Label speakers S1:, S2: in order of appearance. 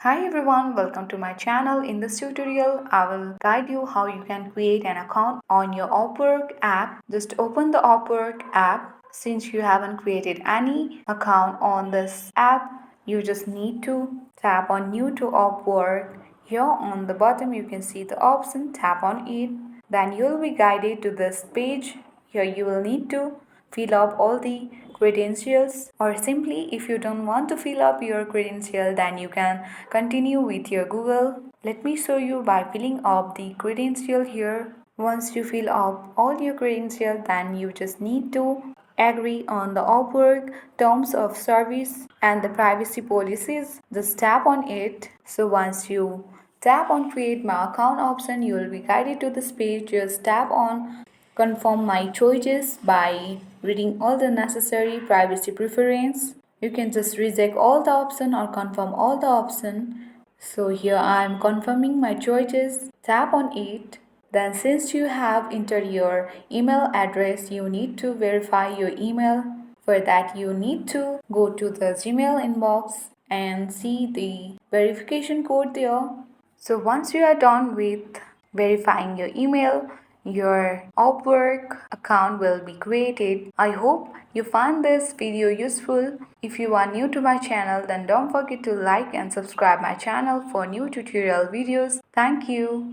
S1: Hi everyone, welcome to my channel. In this tutorial, I will guide you how you can create an account on your Upwork app. Just open the Upwork app. Since you haven't created any account on this app, you just need to tap on New to Upwork. Here on the bottom, you can see the option, tap on it. Then you will be guided to this page. Here you will need to fill up all the credentials, or simply if you don't want to fill up your credential, then you can continue with your Google. Let me show you by filling up the credential here. Once you fill up all your credentials, then you just need to agree on the Upwork terms of service and the privacy policies. Just tap on it. So once you tap on create my account option, you will be guided to this page. Just tap on confirm my choices by reading all the necessary privacy preference. You can just reject all the option or confirm all the option. So here I am confirming my choices. Tap on it. Then since you have entered your email address, you need to verify your email. For that you need to go to the Gmail inbox and see the verification code there. So once you are done with verifying your email, your Upwork account will be created. I hope you find this video useful. If you are new to my channel, then don't forget to like and subscribe my channel for new tutorial videos. Thank you.